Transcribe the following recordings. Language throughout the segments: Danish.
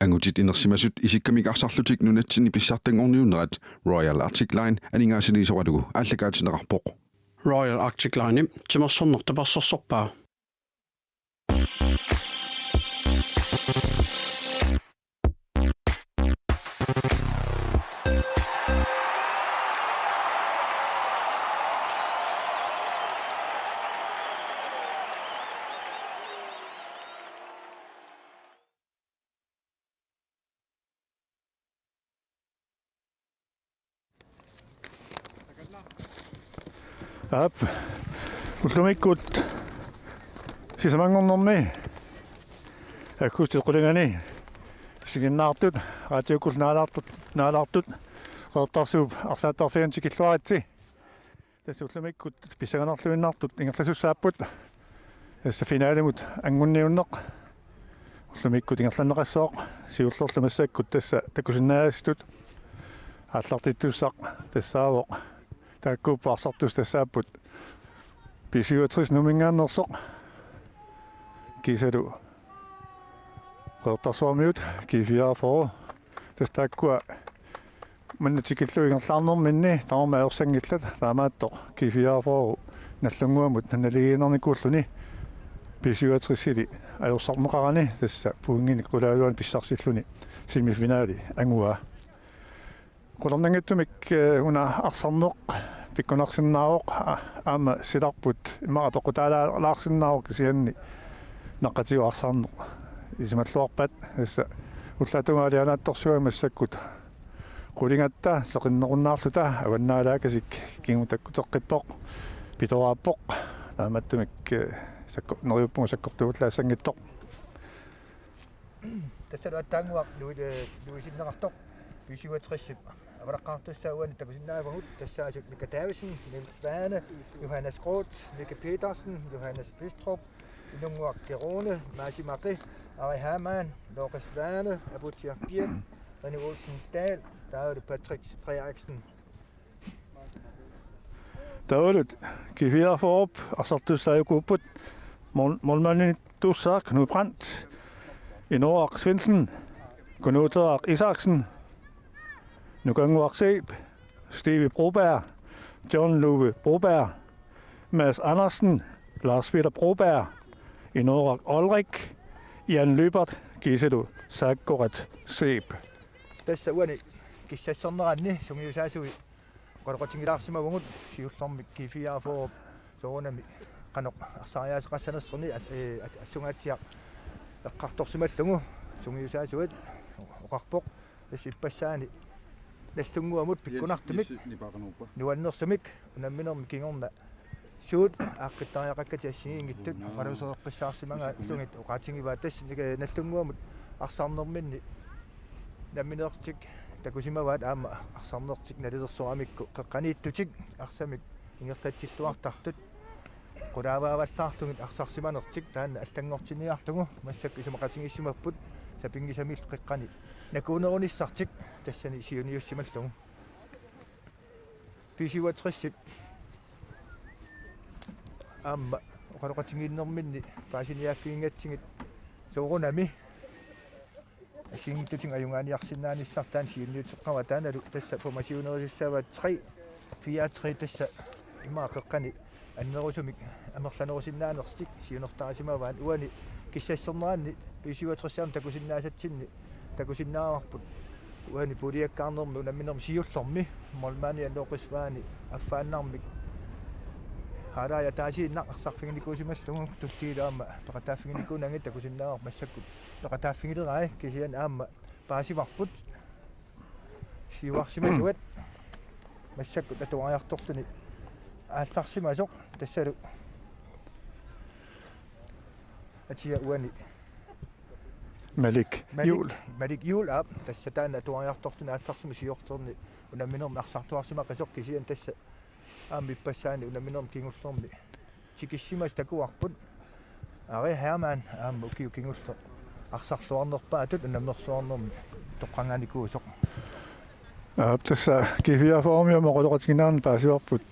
Angutit inersimasut isikkamik arsarlutik nunatsin ipissartangorniunnerat Royal Arctic Line aningaasiliisoratugu ааллакаатинеқарпоқ Royal Arctic Line тимерсорнертапассорсорпаа Ап уллумиккут сисамангорнэрми аккуутеқулингани сигиннаартут раатиуккул наалаартут qertarsuup arsaattorfiantikilluaritsi tässä ullumikkut pissaganarluinnaartut ingerlassussaapput tässä finaalimut angunniunneq ullumikkut ingerlanneqassooq siullorlumassakkut tässä takusinnaastut аллартиттуссақ тассаавоқ тааккууппаарсартус тассааппут писиуатрис нумингааннерсоқ кисалу qertarsuarmiut кифиафоо тастааккуа маннатикиллуингерлаарнерминни таама аерсангиллат таамааттоқ кифиафоо наллунгуамут налигиинерникууллуни писиуатрисили аерсарнеқарани тасса пуунгини qulaaluan писсарсиллуни семифинаали ангуа qulornangattumik una arsarneq pikkunarsinnaaroq aama silarput imara toqutaalaarsinnaaroq kisianni naqatiu arsarneq isimalluarpat assa ullatungaalianaattorsuamassakut qulingatta seqinnerunnaarluta avannaalaakasik kingutakkuteqqippoq pitoraappoq taamattumik sakko neriuppungu sakkortuullaassangittoq тассалуаттаангуақ луисиннеқартоқ писиуатриссип авараққартуссауани такусиннаавагут тассаасут Мика Дависен, Niels Svane, Johannes Groth, Mikke Petersen, Johannes Bystrup, Inunguaq Gerone, Masi Maqi, Ari Hamann, Lore Svane, Abutier Birk, René Olsen Dahl, David Patrick Frederiksen. David kiviaforop asartussaajukuupput molmanni tussaaq Knud Brandt, Inoaq Svendsen, Gunnar Isaksen, Nuganguaq Seep, Stevie Broberg, John Lube Broberg, Mads Andersen, Lars Peter Broberg, Inorak Olrik, Jan Løbert, Giselu Sakkoret Seep. Tässä uani kissassorneranni sungiusaasui qoloqotingilaarsimavungut siullormik kifiaafoo soonami qanoq arsariaasqassanerserni assungaatiaq eqqartorsimallungu sungiusaasuat oqarpoq tassipassaani наллунгуамут пиккунартумик нуаннерсумик унамминерми кингорна суут ааққиттариақаккатиассигингиттут қалусеэққиссаарсимага лунгит оқаатингиваа тасс наллунгуамут арсаарнерминни намминеэртик такусимаваат аама арсаарнертик налилерсорамикку қеққанииттутик арсамик ингерлатсиллуартартут qulaavaavallaarlungit арсарсиманертик таанна аллангортиниарлугу массак исумақатингиссимаппут сапингисамил қеққани накуунерунissartik тассани сиуниуссималлугу писиуатриссип аама оқалоқатингииннэрминни паасиниааффиингатсигит соорунами асингиттутин аюнгааниарсинааниссартаан сиуниутеққава тааналу тасса формасиунерисsaаваат 3 4 тасса имаа қеққани аннерусумик амерланерусиннаанерстик сиунертарасимаваан уани киссассернеранни писиуатриссаам такусиннаасатсинни такусиннаарпут уани пулиаккаарнерми унамминерми сиуллэрми молмаани аллоқисваани аффааннаармик харая таасииннақ арсарфигникуусималлугу туттиилаама пақатааффигникуунанги такусиннаар массаккут пақатааффигилераа кисиан аама паасиварпут сиуарсимасуат массаккут атуариарторлуни аалларсимасоқ тассалу атия уани Malik Jul ab tässä tänne tuojartortuna allarsimisiortorni unamminermi arsartuarsimaq qisokisian tassa aamippasaani unamminermi kingullermi tikissimas takuarput ari Hermann aam ukiu kinguller arsarluarnerpaatut unammersuarnermi toqqanganikuusoq tässä kiviaformium qoloqatiginaan paasiorput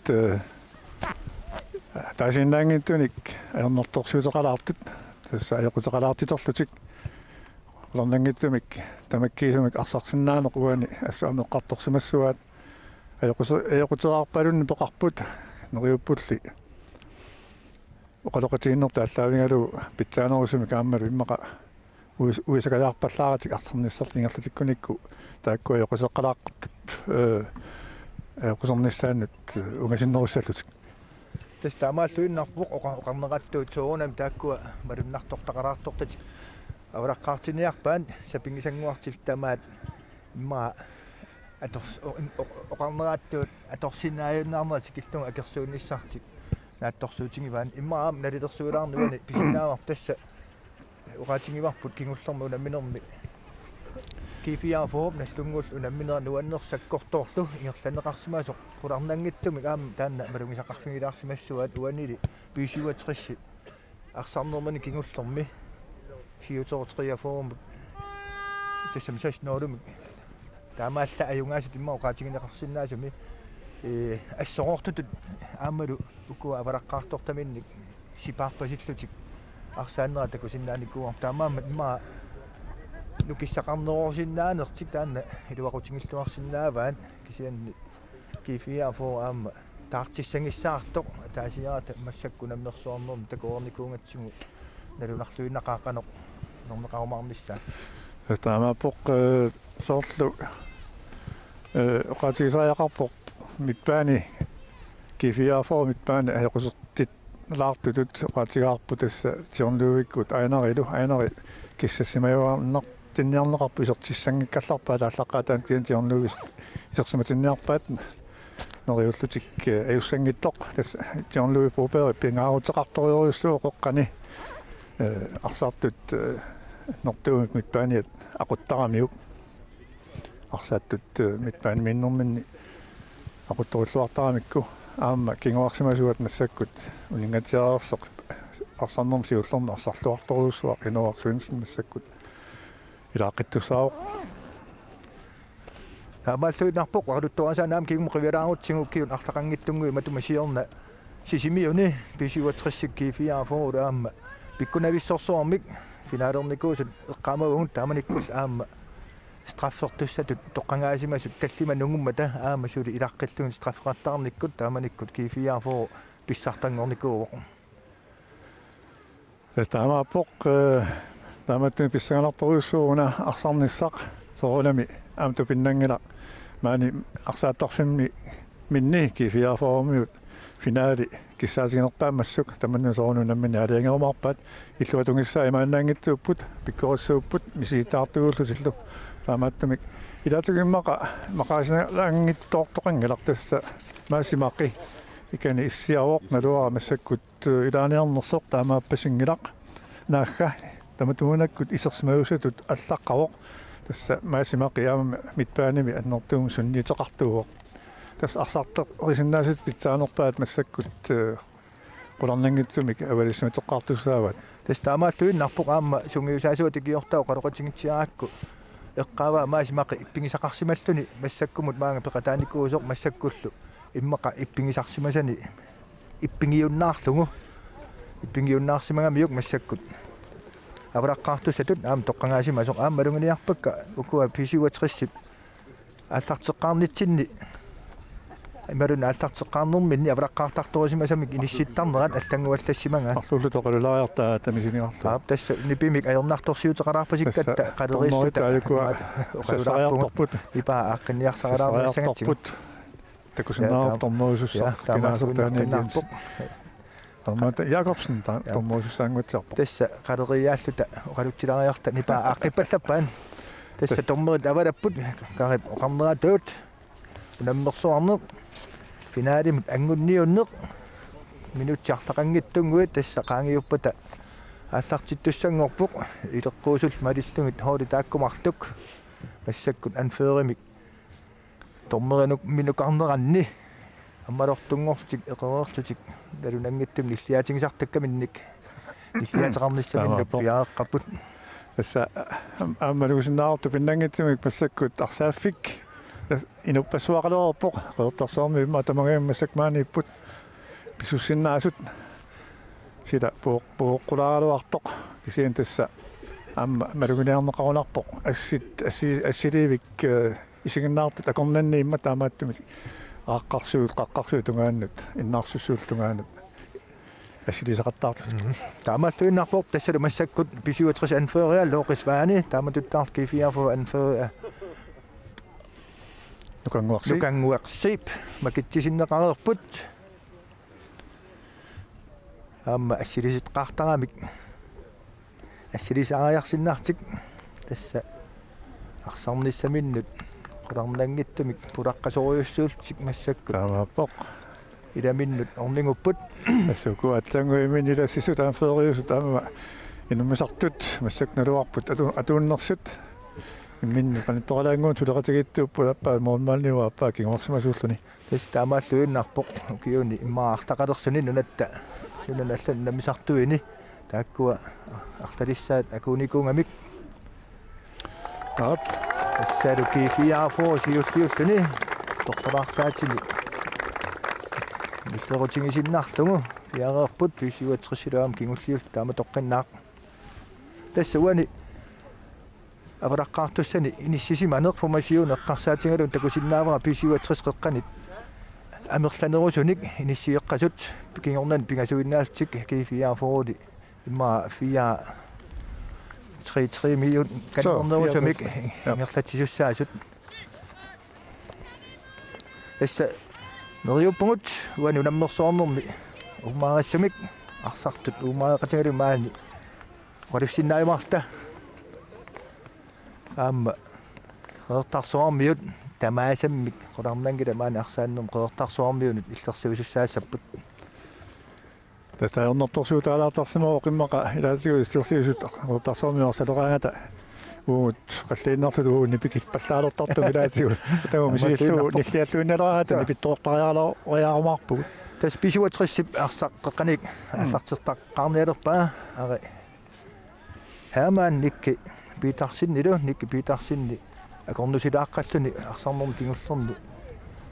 taasinnaangittunik aernertorsuuteqalaartut tässä ajoquteqalaartitorlutik qulornanngittumik tamakkiisumik arsarsinnaanequani assaameqqartorsimassuat ajoquteraarpalunni poqarput neriuppulli oqaloqatiinnerta allaavingalu pitsaanерусумик ааммалу иммаqa уисакалаарпаллааратик арсарниссерлингерлатиккуникку тааккуа йоқусеққалааққуттут qusarnissaannut ungasinnerussallutик тас таамааллуиннарпоқ оқарнеқаттуут соонам тааккуа малуннартортақалаартортати авраққаартиниарпаан сапингисангуартил тамаат имма оқарнерааттуут аторсинааюннаарнерати киллунга акерсуунниссартик наатторсуутингиваан иммаам налилерсуилаарнуани писинаавар тасса уqaатингиварпут кингуллэрму намминерми кифиафоп наллунгул унамминера нуаннерсаккорторлу ингерланеқарсимаасоқ qulарнангиттумик аама таанна малунгисақарфигилаарсимассуат уанили писиуатерисси арсарнермани кингуллэрми сиутерутриафоорум тассамсас ноолумик таамаалла аюнгаасут имма уqaатингинеқарсинаасуми ассоқортутут аамалу укуа авараққаартортаминник сипаарпасиллутик арсааннера такусиннааниккуар таамаама имма нукиссақарнерорсиннаанертик таанна илуақутингиллуарсинааваан кисианни кифиафоо аама таартиссангиссаартоқ таасиарата массаккунаммерсуарнерми такуорникуунгатсигу налунарлуиннақааққанеқ нормеқарумаарнissaa таамаапоқ соорлу оqaатигисааяқарпоқ миппаани кифиафоо миппаани аёқусертит лаартутут оqaатигаарпу тасса тиорнлуиккут айнари киссассимаюарнақ тинниарнеқарпу исертиссангиккалларпаа тааллаққаатаан тиорнлугис исерсиматинниарпаат нериуллутик аюссангиттоқ тасса тиорнлуи пропери пингаарутеқарториориуссуу оқоққани арсаартут нортуумик миппааниат ақуттарамиук арсааттут миппаани миннэрминни ақутторуллуартарамикку аама кингуарсимасуат массаккут унингатиаерсоқ арсарнерм сиуллерми арсарлуарторуussуа инуарсуинсен массаккут илаақиттусаақ таамааллуинарпоқ варалуттуасаанаам кигум қивилаарутсигуккиун арлақангиттунгуи матумасиорна сисимиуни писиуатриссик кифиафоо аама пиккунависсорсуармик финаалерникуусут эққамагун тааманиккул аама страффертуссатут тоққангаасимасут таллима нунгуммата аама сули илаққиллугун страффеқартаарниккут тааманиккут кифиафоо писсартангорникууоқ таамаапоқ тааматтуни писсагаларторуussууна арсарниссақ соорулами аамту пиннангила маани арсааттарфимми минни кифиафоормиут финаали киссаасигинерпаамассук таманну соорну наммини алиангерумаарпаат иллуатунгиссаа имааннаангиттууппут пиккориссууппут мисиитаартугууллу силлу таамааттумик илаатугиммақа мақаасиналаангиттоортоқангилартасса маасимақи икани иссиавоқ налуара массаккут илааниарнерсоқ таамааппасингилақ наахка таматуунаккут исерсимагусатут аллаққавоқ тасса маасимақи аама митпааними аннертуум сунниитеқартуувоқ тас арсартеқ орисиннаасит питсаанерпаат массаккут qulornanngitsumik авалиссиматеққартуссаават тас таамааллуиннарпоқ аама сунгиусаасуа тикиортаа қалоқатингитсиаакку эққаава маасимақи иппингисақарсималлуни массаккумут маанга пеқатааникуусоқ массаккуллу иммақа иппингисарсимасани иппингиуннаарлугу иппингиуннаарсимагамиук массаккут авраққаартуссатут аама тоққангаасимасоқ аама малунгиниарпакка укуа писиуатриссип аллартеққарнитсинни имарун аллартеққарнерминни авраққаартарторисимасамик инисситтарнерат аллангуаллассимага арлулу тоқалулаajortaa тамисиниарлу тасса нипимик аёрнарторсиутеқалаарпасиккатта қалериссута аякуа сасариарторпут ипаа аққинниарсаралаарнассагатсиг такусинаартормоусусса кинаасертааниалианс Армата Якобсен томмоусуссаангутсарпо тасса қалериааллута оқалуттилариарта нипаа аққиппаллаппаан тасса томмерит авалаппут карип оқарнератуут унаммерсуарнеқ финаалимут ангунниуннеқ минутсиарлақангиттунгуит тасса qaangiupпата ааллартиттуссангорпоқ илеққуусул малиллугит хооли тааккумарлук массаккут анфееримик томмеринук минукарнеранни аммалортунгортик эқереерлутик налунангиттум ниллиатингисартаккаминник ниллиатерарниссаминнук пиааққаппут тасса аамалугусиннаарту пиннангитсумик массаккут арсааффик инуппассуақалерпоқ қеэртарсаарми имма тамагиаммассакмаанииппут писуссиннаасут сила пооққулааралуартоқ кисиан тасса малугинеарнеқарунарпоқ ассилиивик исигиннаартут акорнанниимма таамааттумик ааққарсуут тунгааннут иннаарсуссуул тунгаанут ассилисақаттаартут таамааллуиннарпоқ тассалу массаккут писиуатрис анфериа лоқисваани тааматуттаарт кифиарфу анфериа нукангуарсип макитсисиннеқарерпут ассилисеққартарамик ассилисаариарсиннаартик тасса арсарниссаминнут qulарнангиттумик пулаққасориуссуултик массакку таамааппоқ иламиннут орнингуппут ассуку атлангуимин илассису таамфериусу таамава инуммисартут массакналуарпут атууннерсут имминну канитторалаангуун тулеқатигиттууппу аппаа моонмаалниуа аппаа кингорсимасууллуни тас таамааллуиннарпоқ киуни иммаартақалерсуни нунатта сунуналлан намисартуини тааккуа арлалиссаат акуникунгамик ап тассалу кифиаафоо сиуллиуллуни тоқталаартаатини миссерутингисиннарлугу яареерпут писиуатсерсилуам кингуллиул таама тоққиннаақ тассуани авраққартуссани иниссисиманерфумасиун эққарсаатингалун такусиннаавара писиуатсерсқеққанит амерланерусуник иниссиеққасут кингорнан пингасуиннаалтик кифиаафооли имма фиа 3 миллион канорнерусумик ингерлатсисуссаасут эсса нериуппугут уани унаммерсоорнерми умаарассумик арсартут умаареқатигалу маани валуссиннаимарта аама қертарсуармиут тамаасаммик қуларнангила маани арсааннерм қертарсуармиунут иллерсивисуссаассаппут тастаернэрторсуу таалаартарсимаа оқиммақа илаатигу иллерсивисут қертарсуармиорсалераангата уут қаллииннарту ууни пикит паллаалертарту илаатигу тагу мисиллуу ниллиаллуинналараата нипиттоортариарлоо ояарумаарпугу тас писуатриссип арсаққеққаник аллартертаққарниалерпаа ари хаамаан никки питарсиннилу никки питарсинни акорнусилааққаллуни арсарнерм кингуллерни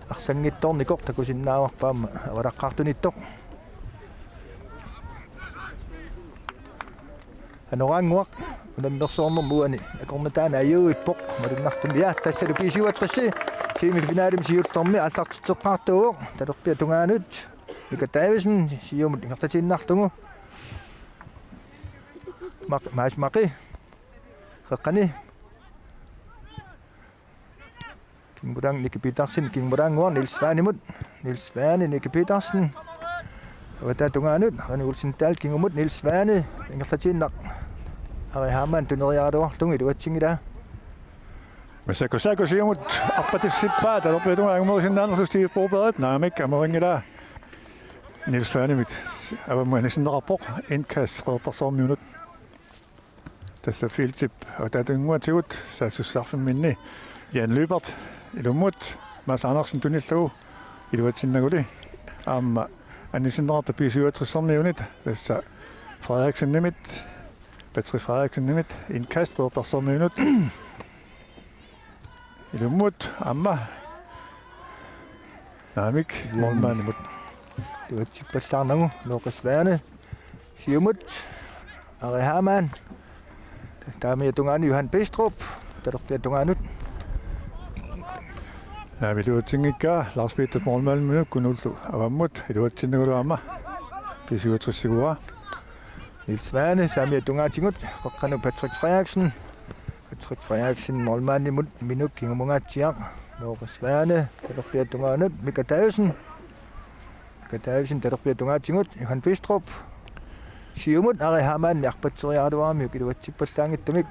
арсангитторникоқ такусиннааварпаама авалаққартунитто анорангуақ унаммерсоорнер муани акорнатаана аюиппоқ малуннартуми яа тассалу писуатрисси семифиналим сиутторми аллартитеққартуоқ талерпиа тунгаанут Mika Davidsen сиумут ингертатииннарлугу маасмақи қеққани кингуранг Ники Питерсен кингурангуар Нils Svane Ники Питерсен вата тунгаанут ани улсинтаал кингумут Nils Svane ингертатииннақ ари хаамаан тунериаруарлугу илуатсингила Masako siumut appatissippaat alopetun angmorsinnaannersusti probeeret naamik amoringila Nils Svane mit avamanisinnerarpoq indkast qeertarsormiunut tassa filtip atatunguatigut saasussaarfimminni Jan Løbert ilummut Mads Andersen tunillu iluatsinnaguli aamma anisinnerarta pisuatrissormiunit tassa Frederiksen nimit Patrick Frederiksen nimit indkast qeertarsormiunut ilumut amma naamik molmaanimut iluatsippallaarnagu Luqasvaane siumut ari haamaan taamia tungaani Johan Bestrup talerpia tungaanut naamiluutingikka Lars Peter molmaanimut kunullu avammut iluatsinnagu amma pisuutrissiguа Nils Svane saamia tungaatingut qoqqanu Patrick Frederiksen molmaanimut minuk kingumungaatiaq Luqasvaane talerpia tungaanut Mika Davidsen talerpia tungaatingut Johan Bestrup siumut ari haamaan arpatseriaaluarmiuk iluatsippallaangittumik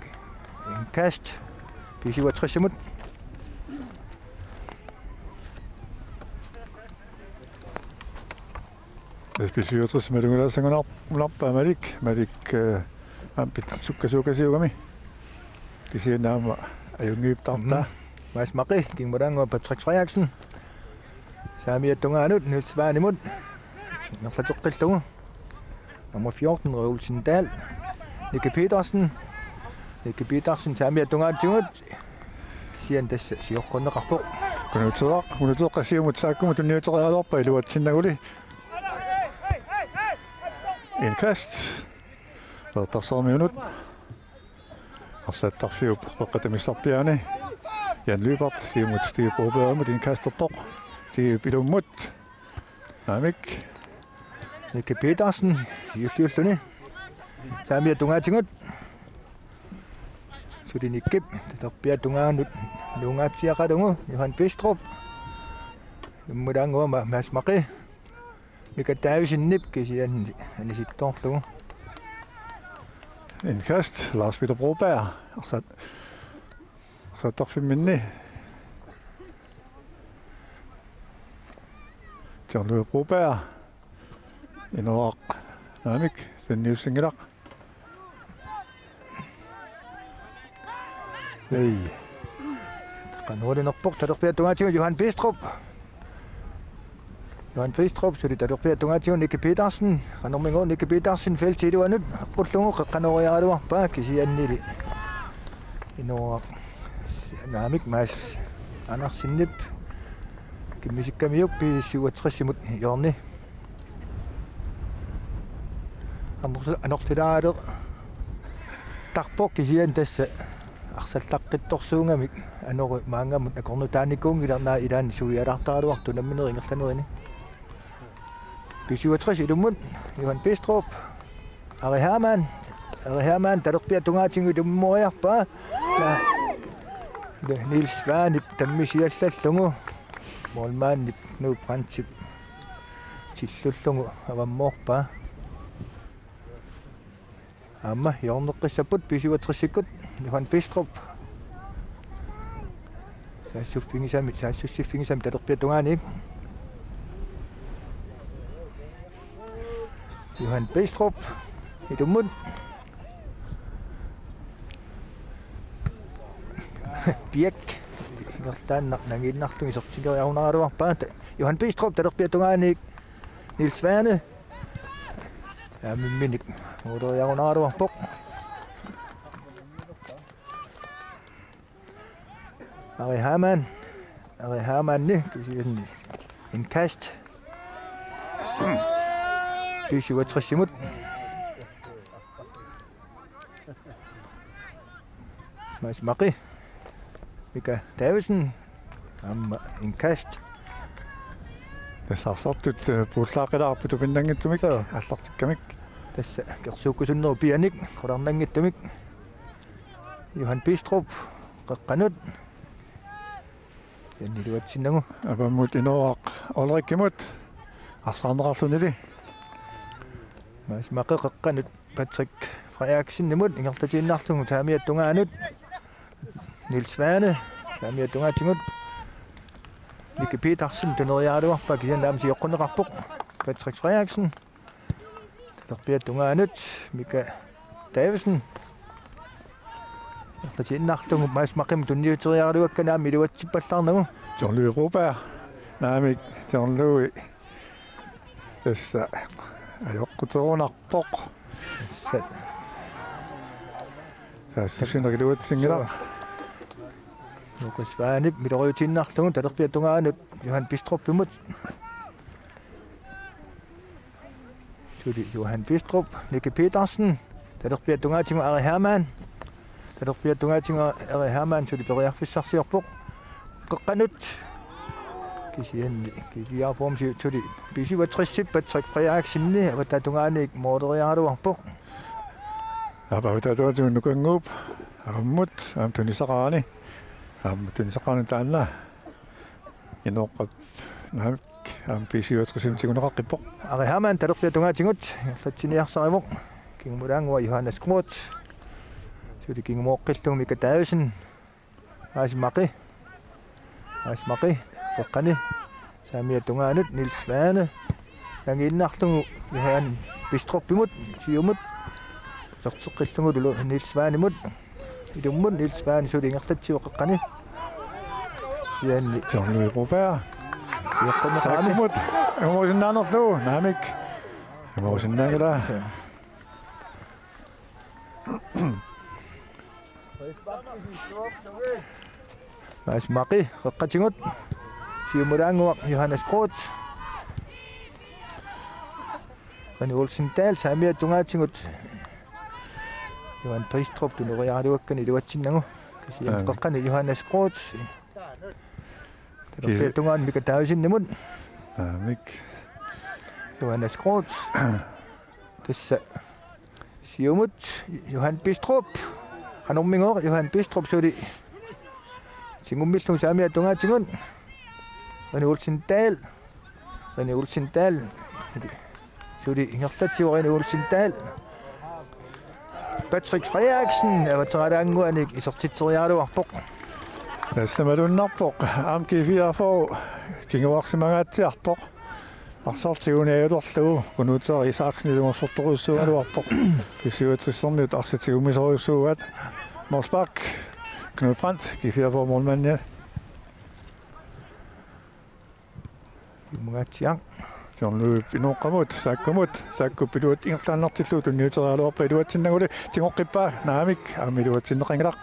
inkast pisuatrissimut pisuutrissimilungulassangunarpaa malik ampit sukkasuukasiugami kisiinaama ajungiiptartaa maasmaqi kingmurangua Patrick Frederiksen saamia tungaanut Nils Svanemut nerlateqqillugu nummer 14 Ulsindal Niki Petersen saamia tungaatigut kisian tassa siorqunneqarpoq kunuteqasiumut saakkumu tunniuterialuarpa iluatsinnaguli inkast qeertarsormiunut Arsaattarfiup qaqqatamisarpiani Jan Lybert siimut stiipuupeermut inkastortoq tiipilumut naamik Nikke Petersen Jylluni Saamia tungatingut Sudi Nikke Tarpia tungaanut Nungatsiaqalungu Johan Bistrup Nummudaangua Mads Maqi Mika Davidsen kisian anisittorlugu Indkast Lars Peter Broberg arsaattarfimminni Jan Louis Broberg Inoaq naamik Thenniussingilaq Ei Qanuulinerpoq talerpia tungatingut Johan Bistrup Sudi talerpia tungatingut Nikke Petersen qanormingu Nikke Petersen feltiluanut qullugu qaqqanoriaraluarpaa kisiannili Inoaq naamik Mads Andersinnip kimisikkamiup pi 67 jorni anortilaaler tarpoq kisian tassa arsallaqqittorsuungamik anoru maangamut akornutaanikkuungilernaa ilaani suialartaraluartu nammineringerlanerini pi 67 ilummun Johan Bistrup Ari Hermann talerpia tungaatingu ilummoriarpaa Niels Svanip tammisiallallungu Målmand nu Fransip tillullungu avammoorpaa Amma jorneqqissaput pi 67 Johan Bistrup saassuffingisami talerpia tungaanik Johan Bistrup ilummun Birk nanginnarlungi sortileriarunaraluarpaa Johan Bistrup talerpia tungaanik Niels Svane mimminik uuleriarunaraluarpoq Ari Hermanni kisianni inkast pi 67 Mads Maqi Mika Davidsen inkast Tassarsortut puullaaqilаарput pinnangittumik аллартиккамик Tassa kersuukkusunneru pianik qolarnangittumik Johan Bistrup qaqqanut yanniluatsinnagu apammut inoaq olerikkimut arsaarnerarlunili Mads Maqi qaqqanut Patrick Frederiksen-nimut ingertatiinnarlungu taamiat tungaanut Niels Svane taamiat tungaatingut Nikke Petersen tuneriaaluarpaa kisiannaam sijoqqunneqarpoq Patrick Frederiksen talerpia tungaanut Mika Davidsen ingertatiinnarlungu Mads Maqim tunniuteriaaluakkanaam iluatsipallarnagu Jan Louis Broberg naamik Jan Louis tassa ajoqquterunarpoq taassusineqiluatsingilaq Lukas Svanip miloriutiinnarlugu talerpia tungaanut Johan Bistrup-imut Sudi Johan Bistrup Nikke Petersen talerpia tungaatingu Ari Hermann talerpia tungaatingu Ari Hermann sudi periarfissarsiorpoq qaqqanut kisiarform sudi pi 67 Patrick Frederiksen avata tungaanik mooderiaaluarpoq apavitatuatu nukanguup ammut tunisaqaani tunisaqaani taanna inoqqat naamik pi 67 tiguneqaqqippoq Ari Hermann talerpia tungaatingut erlatsiniarsarivoq kingmulaangua Johannes Groth sudi kingmooqqillungu Mika Davidsen Mads Maqi qaqqani saamia tungaanut Niels Svane nangiinnarlungu Johan Bistrup-imut siumut sorteqqillungu Niels Svanimut ilummun Niels Svane sudi ingertatsiu qaqqani yanni Jan Louis Broberg sijoqqunneqaami saakkumut emosinnaannerlugu naamik emosinnaangila Mads Maqi qaqqatingut siumulaanguaq Johannes Groth Rene Olsen Dahl saamia tungaatingut Johan Pristrup tunuriaruakkan iluatsinnagu kisian qaqqani Johannes Groth taderpiatungaan Mika Tausinnimun Mik Johannes Groth tassa siumut Johan Pristrup qanormingoor Johan Pristrup suli singummillung saamiatungaatigun Rene Olsen Dahl suli ingertatsiuq Olsen Dahl Patrick Frederiksen avataralaanguanik isertiteriaaluarpoq Nassamalunnerpoq aamki for kinguarsimagaatiarpoq арсартигуниалуарлугу кунуутеэр исаакснилунгорсорторуссуалуарпоқ кисиуатсэрнут арсатигумисоруссуугат Morsbak Knud Brandt G4 for målmanden Jumagatiang John Løb Inoqamut Sakkupiluat Ingertaannertillu tunniuterialuarpa iluatsinnaguli tingoqqippa naamik aamiluatsinneqangalaq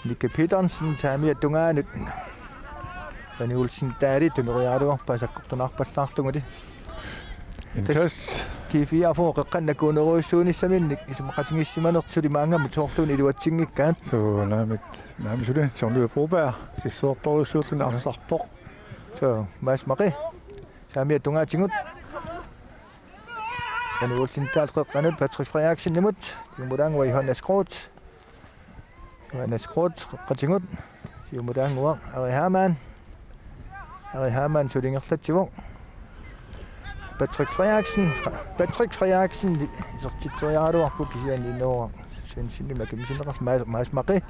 Nikke Petersen taamiatungaanut Rene Olsen Dahl tuneriaaluarpa sakkortunarpallaarlunguli Inkas G4 for qeqqannakuuneruissuunissaminnik isumaqatingissimanertsuli maangam toorluun iluatsingikkaat so naamisulle John Løb Broberg sissuortoruissuullun arsarpoq so Mads Maqi taamiatungaatigut Rene Olsen Dahl qeqqanut Patrick Frederiksen nimut Jumulaangua Johannes Groth qeqqatigut Jumulaangua Ari Hermann sulingerlatsivuq Patrick Frederiksen isertiteriaaluarpu kisian innoora sensinima kimisineqar Mads Maqi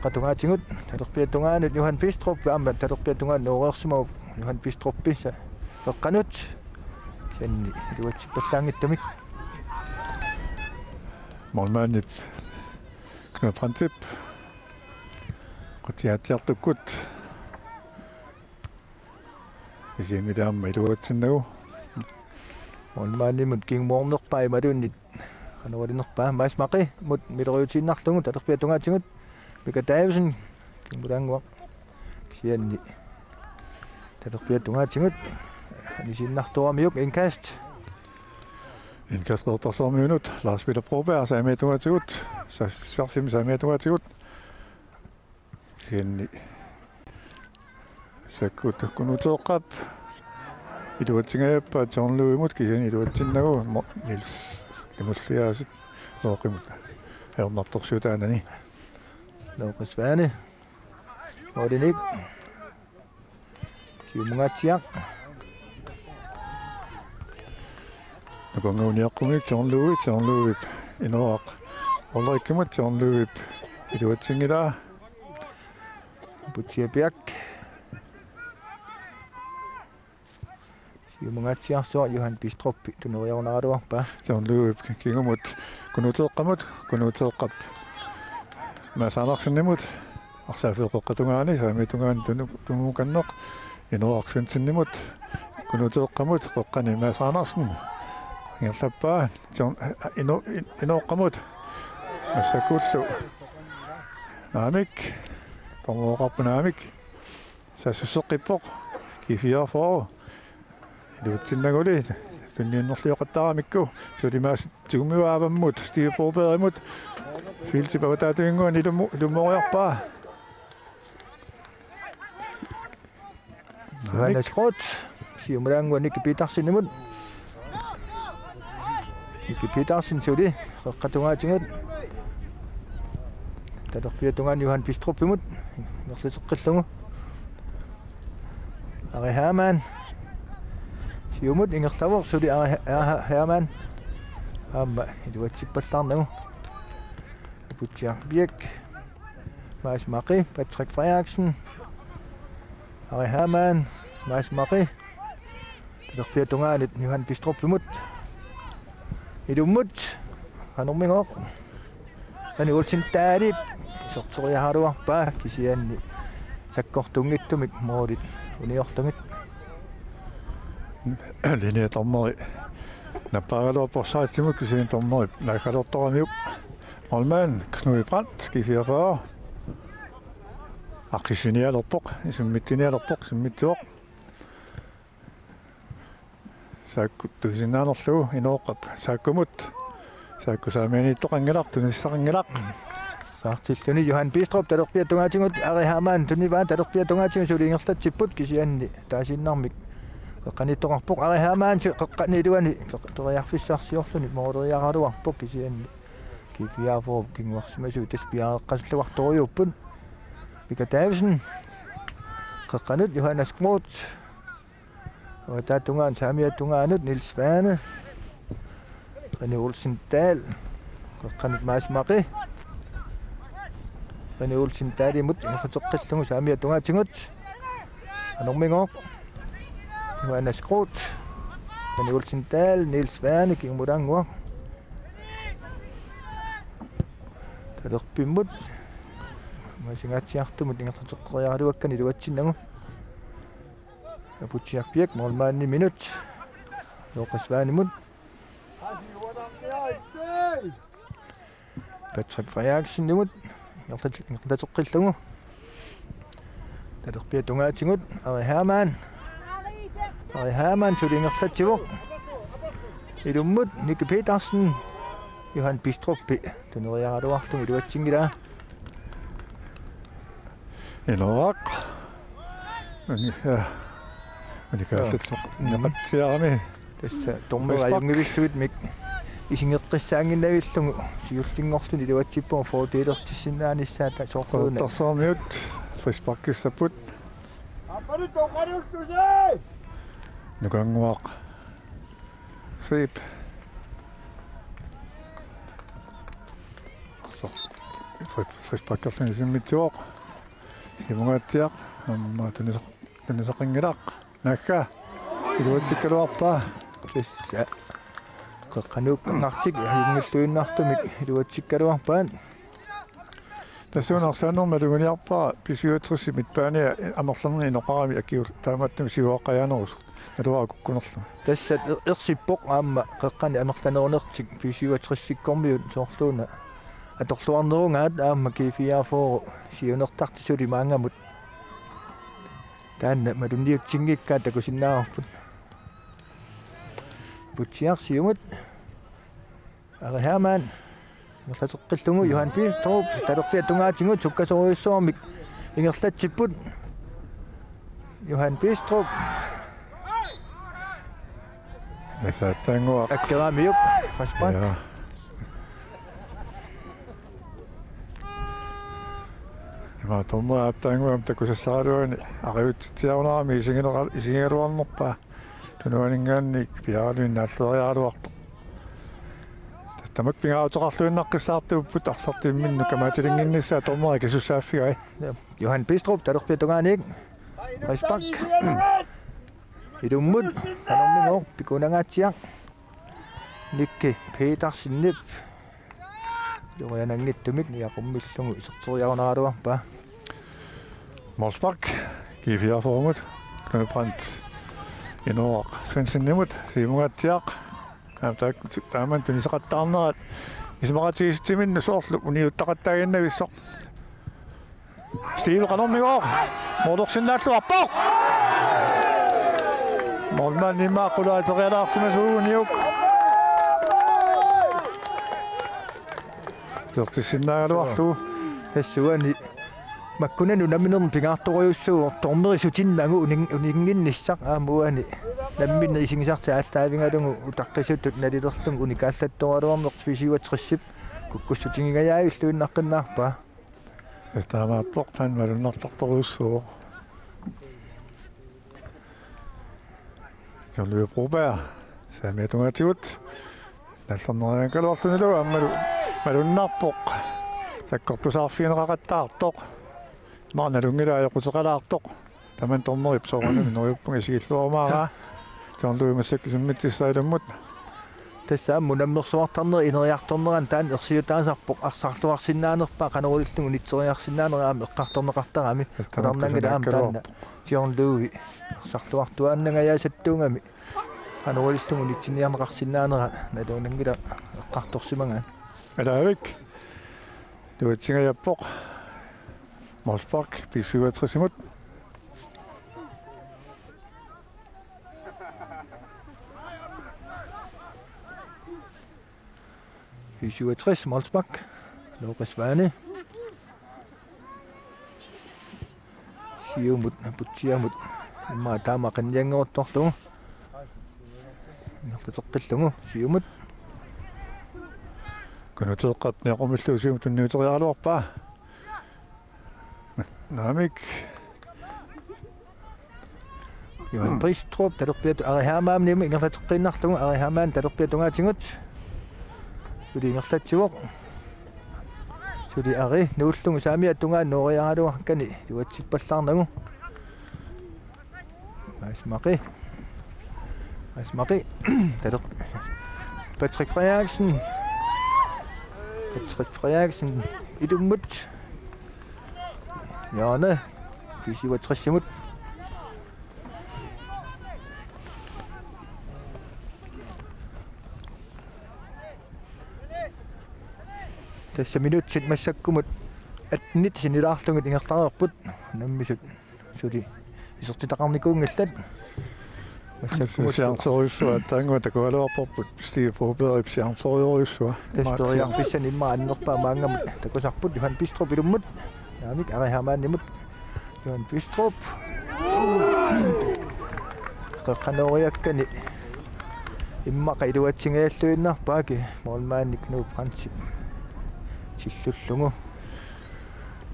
qatungaatigut talerpiatungaanut Johan Pristrup aama talerpiatungaan nooreersimagu Johan Pristruppi qeqqanut sanni iluatsipallaangittamik målmanden Knud Brandt qatiaatiartukkut Isiingidaamma iluatsinnagu målmanden kingmoornerpai madunnit qanualinerpaa Mads Maqi mut mileriutiinnarlugu talerpiatungaatigut Mika Tausin kingmulaanguaq kisianni talerpiatungaatigut anisiinnartuamiuk inkast Indkastqertorsormiunut Lars Peter Broberg saamiatungaatigut sasserfim saamiatungaatigut kisianni sakkut kunuteeqqap iluatsingaappa John Løbimut kisianni iluatsinnagu Nils Limulliaasit looqimut heernartorsuutaanani Lucas Vane Odinik Jumagatiaq Nakungauniaqqumik John Løb inoaq olrikkimut John Løb iluatsingilaa Butiapiak Jumagatiarsuar Johan Pristrup tuneriorneraluarpa John Løb kingumut kunuteeqqap Mads Andersen arsaafeeqeqqatungaani saamiatungaani tumukanneq inoaqsvinsinnimut kunuteeqqamut qeqqani Mads Andersen ingerlappaa inoqqamut massakkullu naamik tormuoqarpu naamik sassusseqqippoq G4 for iluutsinnaguli tunniunnerliuqattaramikku sulimaas tigumivaavammut Steve Brobergimut Filtipavataatuinguan ilumoriarpaa Johannes Groth Jumulaangua Nikke Petersen Nikke Petersen suli qeqqatungaatigut talerpiatungaan Johan Pristrup imut ingerliteqqillugu Ari Hermann siumut ingerlavuq suli Ari Hermann aama iluatsippallaarnagu Butiapiak Mads Maqi Patrick Frederiksen Ari Hermann Mads Maqi talerpiatungaanut Johan Pristrup imut ilummut qanormingoq Rene Olsen Dahl iserteriaaluarpaa kisianni sakkortungittumik moolit uniortungit Linea tormeri nappaagaluarporsaatsimuk kisian tormeri naakalortoramiuk målmanden Knud Brandt G44 aqissinialerpoq isummittinialerpoq summittuoq saakku tusinaanerlugu inooqqap saakkumut saakku saamiani toqangelaq tunissaqangelaq saartilluni Johan Bistrup talerpia tungatingut ari haman tunivaan talerpia tungatingut suliingerlatsipput kisianni taasinnarmik qanittoqarpoq ari haman qaqqaniluani toriarfissarsiorluni mooderiaraluarpoq kisianni kipiaafo kinguarsimasu taspiareqqasulluartoriuppun Mika Davidsen qaqqanut Johannes Groth og tatungaan saamiatungaanut Niels Svane René Olsen Dahl qaqqanut Mads Maqi René Olsen Dahl imut inqatoqqillungu saamiatungatingut anormingoq Johannes Groth René Olsen Dahl Niels Svane kingmutanguaq talerpimmut masingaatsiartumut inqatoqqeriaruakkani luatsinnagu aputsiarpiak molmaanni minut loqasvaanimut Patrick Frederiksen inqatoqqillugu talerpia tungaatingut Ari Hermann tulingerlatsivuq ilummut Nikke Petersen Johan Bistrup tuneriaraluarlungu luatsingilaa inooq unikaallat neqatsiarami tässä tormerajungivissuit mik isingeqqissaanginnavillungu siullinngorluni luatsippuun fordeelertissinnaanissaatta soorluuna torsormiut frisparkissaput nukanguaq siip frisparkerluni simmitsuoq simungaatiaq amma tunisaqingelaq nakka iluatsikkaluarpaa tässä qaqqanuuqqangartik yungilluinnartumik iluatsikkaluarpaan tassuunarsaannerma luguniarpaa pisuutrissimit paania amerlarni inoqarami akiul taamattami siuaqqajanerus aluaakukkunerlu tässä ersippoq aamma qaqqani amerlanernertik pisuutrissikkormiut soorluuna atorluarnerungaat aamma kifiaafooru siunertartisuli maangamut taanna malunniutsingikkaa takusinnaarput putsiarsiumut Ari Hermann ingerlateqqillungu Johan Bistrup talerpia tungaatingut sukkasoruissoormik ingerlatsipput Johan Bistrup nasaattaanguaq akkeraamiuq frispark Ima tomma attaanguam takusassaaruani ariutsiarunarami isingeruarnerpaa tunuaningaannik piaaluinnaalleriaaluartu tamak pingaautoqarluinnaqqissaartuupput arsartimminnu kamaatilinginnissaa tommeri kisussaafigai Johan Bistrup talerpia tungaanik frispark ilummut anormingoq pikunangaatsiaq Nikke Petersen Joanangittumik niaqummillungu iserteriarunaraluarpaa Molsbak kifiaformut Knudebrand inooq Svensennimut simungaatiaq taaman tunisaqattaarnerat ismaqatigistiminnu soorlu uniuttaqattaaginnavissor Steve qanormigoq moodorsinnaalluarpoq molman nimmaa qulaaterialaarsimasuuniuk Tertissinnaaluarlu tassuani makkunanu naminerni pingaartoriussuu tormerisutinnagu uninginnissaq aamuani namminne isingisarta aaltaavingalungu utaqqisutut nalilerlungu unikaallattoraluarneq pisiuatrissip kukkussutingigayaavillуиннаққиннаарпаа таамааппоқ таан малуннартарторуссуу Jolly Broberg saamiatungatigut наллернериакалуарлунилуга аммалу малуннарпоқ саккортусаарфиинеқақаттаартоқ марналунгилааяқутеқалаартоқ таман тормерип соорнами нориуппунга сигиллуармаараа тоорлуимассак суммитсаалуммут тассаамму наммерсуартарнери инериарторнеран таан ерсиутаасарпоқ арсаарлуарсиннаанерпаа канерулиллугу нитсериарсиннаанераами эққарторнеқартарами тарнангилаам таанна тиорнлууи арсаарлуартуааннагаяасаттуунгами канерулиллугу нитсиниарнеқарсиннаанера налуунангила эққарторсимангаа алаавик дуатсигаяппоқ Molsbak 67, Molsbak. Lukas Svane. Siumut, Putsiamut. Matama Kanyango Torto. Tortillungu, Siumut. Kunutulqat nequmilluusium tunniuterialuarpaa. Naamik. Johan Bristrup, talerpiatu Arihaamaam nimu ingerlateqqinnarlugu Arihamaan talerpiatungaatigut. Suli ingerlatsivoq. Suli ari nuullungu saamia tungaa nooriaraaluarkani tuatsippallaarnagu. Asmaqi. Taler Patrick Frederiksen idummut. Jane 67 tässä minutsit massakkumut atnit siniraarlungut ingerlareerput nammisut suli isertitaqarnikuungallat Siartoriussua tanguatakualuarporput stiipuupeerip siartoriussua tastoriarpissan imma annerpaa maangamut takusarput Johan Bistrup idummut naamik Arihaamaannimut Johan Bistrup qaqqanooriakkani imma qailuatsingaаллуиннарпааки моолмаанник нуу принцип силлуллугу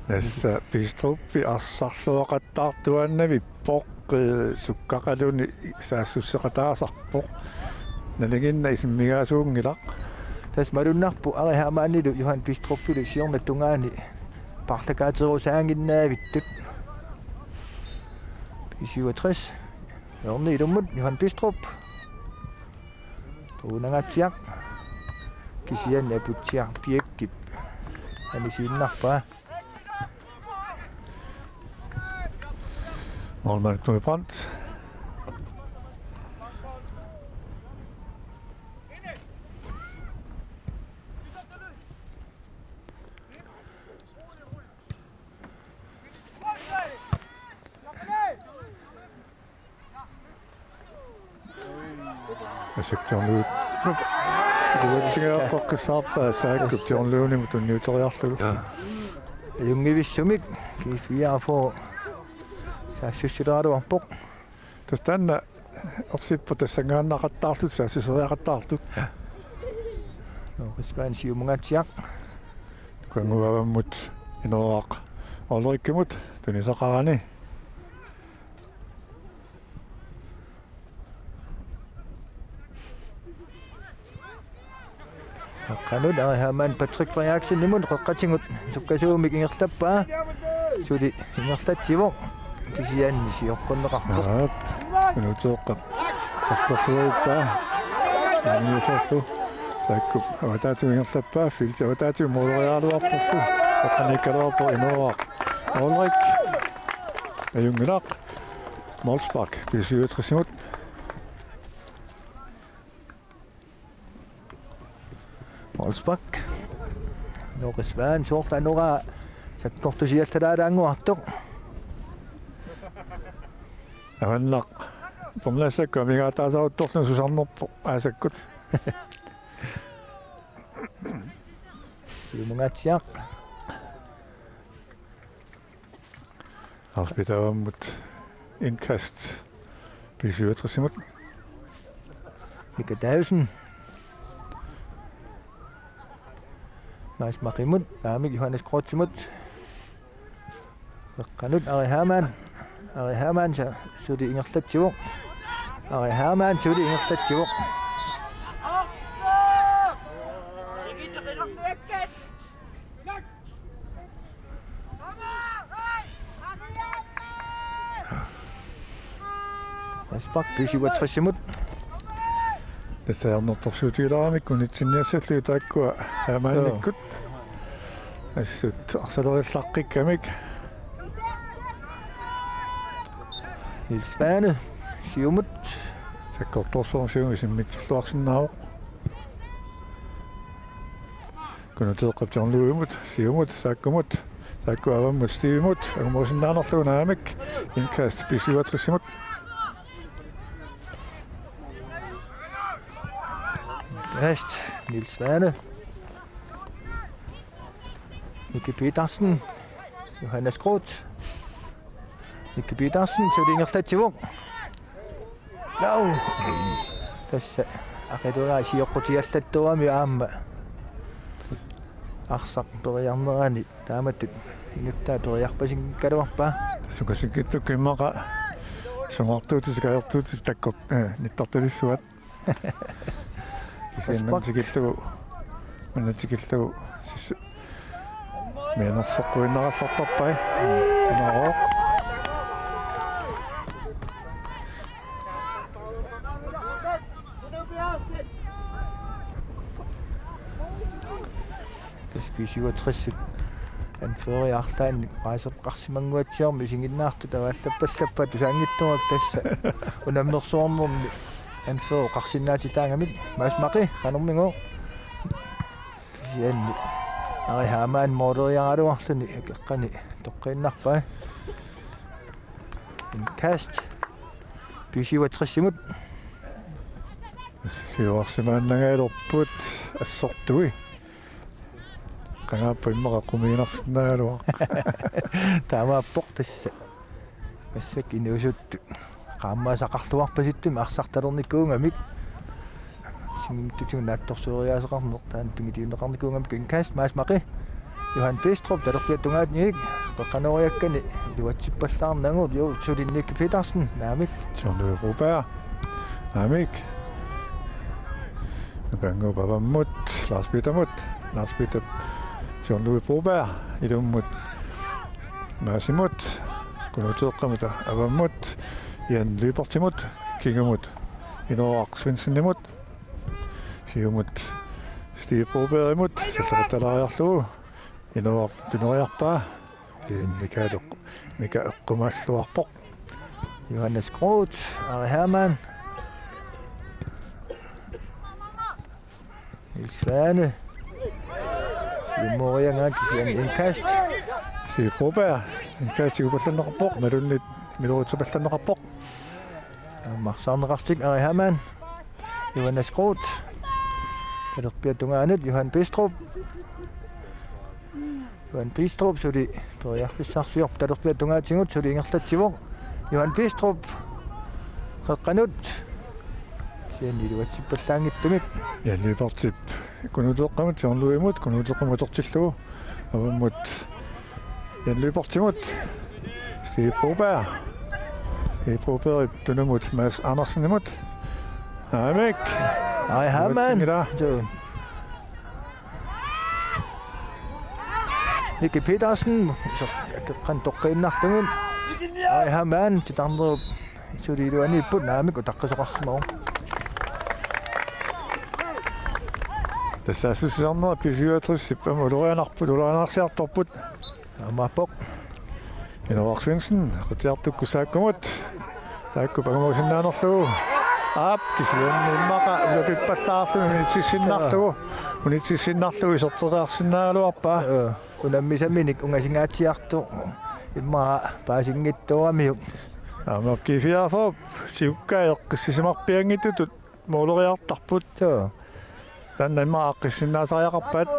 Näissä Bistruppi assarluoqattaartuannavi poqqi sukkaqaluni saassusseqataasarpoq naliginna ismigaasuungilaq tas malunnarpu Arihaamaannilu Johan Bistruppilu siornatungaani parlakaaterusaanginnaavittuk 67 Jorni ilummut Johan Bistrup Tuunangatsiaq kisian naputsiaq piakkip anisiinnarpaa Molman Knud Brandt. Sektorn Ruutsiga qoqqissaarpaa saakkup Jornluuni tunniutoriarlugu. Jungivissumik kifiafo saassусилааруарпоқ Tastanna orsippu tassangaannaqattaarlut saassuseriaqattaartuk. Noqisbaan siumungatsiaq Kanguvavammut inuaq olrikkimut tunisaqarani. qanut Arihamaan Patrick Frederiksen nimun qeqqatingut sukkasuumik ingerlappaa suli ingerlatsivoq kisianni siorqunneqarpoq Minuteeqqat taqlerluippaa minuusorlu saakkup avataatu ingerlappaa filti avataatu mooleriaaluarporlu oqanikkaluarpo inuaq olrik ajungilaq Molsbak 67 Molsbak Noqisbaan soorlanuraa sakkortusiallalaanguartoq Avannaq pomlassakku amigaataasaruttorlu susarnerpo aasakkut siumungatsiaq Arbitavammut indkast 67 Mika Davidsen Mads Marimut naamik Johannes Krotsimut qanut Arihamaan suli ingerlatsivoq Arihamaan suli ingerlatsivoq Aspak 67 Tassaarnertorsuutilaramik kunitsinniassalluu taakkua haamaannikkut assut arsalerillaqqikkamik Niels Svane siumut sakkortorsuarsium isimmitsilluarsinnaaroq kunuteeqqaptiorluimut siumut saakkumut saakkuavammut stivimut agumorsinnaanerlugu naamik indkast 67 Gast Niels Svane Nicky Petersen, Johannes Groth, Nicky Petersen, så det er ingen til vung. No! Tässä aqiduraa siyoqqutiallattua mi aamma. Arsaq periarnerani taamatut inuttaa periarpasin kaluarpa. Sukasingittu kimmaqa sungartuutisikajortuut takkor nittartulissuat. Kisiannantikillugu mannatikillugu sissu meanersoqquinnerallartarpai inaro. Spiisiuatrissut anføriarlaan raiseqqarsimanguatsiarmi singinnaartu tavallappallappat usaangittumak tassa unammersuornermi anføru qarsinnaatitaangamit maasmaqi qanermingo sianni ari haamaan mooderiaraluarluni eqqani toqqinnarpai inkast spiisiuatrissimut siuarsimaannagaalorput assortui Kangappa immaqa qumiinarsinnaaluaq. Taamaappoq tassa. Massak inuusuttu. Qaammaasaqarluarpasittum arsartalernikkuungamik. Singimtutigun naattorsuuriaaseqarneq taan pingitiuneqarnikuungamik inkast maasmaqi. Johan Bistrup talerpiatungaatniik qaqqanoriakkani iluatsippallaarnangut jo sulinnik Petersen naamik. Jean-Louis Robert. Naamik. Bango babammut Lars Peter Jean-Louis Robert ilummut maasimut kunuteeqqamuta avammut Jan Lybertimut kingamut inoaq Svenssonimut siumut Steve Robertimut salleqtalariarlugu inoaq tuneriarpaa Mika eqqumalluarpoq Johannes Groth, Ari Hermann, Niels Svane, Morianga kian inkast. Steve Robert inkast igupallannerpoq malunnit miluutsuballannerpoq. Marsarnerartik Ari Hermann, Johannes Groth, talerpiatungaanut Johan Bistrup. Johan Bistrup suli periarpissarsior talerpiatungaatigut suli ingerlatsivoq. Johan Bistrup qaqqanut sianniluatsippallaangittumik Jan Lybertip kunuteeqqamut Jean-Louis-mut kunuteeqqamutortillugu avammut Jan Lybertimut Steve Robert tunumut Mads Andersenimut Naamik Ari Hermann Nicky Petersen så kan toqqinnarlugun Ari Hermann titarnerup suliluani ipput naamik utaqqisuqarsimaru Tässä susannera pisiuatrissippa ulorianarput ulorianarsiartorput amaappoq Inoaq Svensson qutiartukku saakkumut saakku pangamuusinnaanerlugu aap kisianni immaqa ulapippallaarlugu unitsissinnaarlugu iserteriarsinnaaluarpaa unammisaminik ungasingaatiartu imma paasingittuamiuk Amakkifiarfop siukkaa eqqissisimarpiangittutut mooloriartarput Tänne maaqqissinnaasariaqarpaat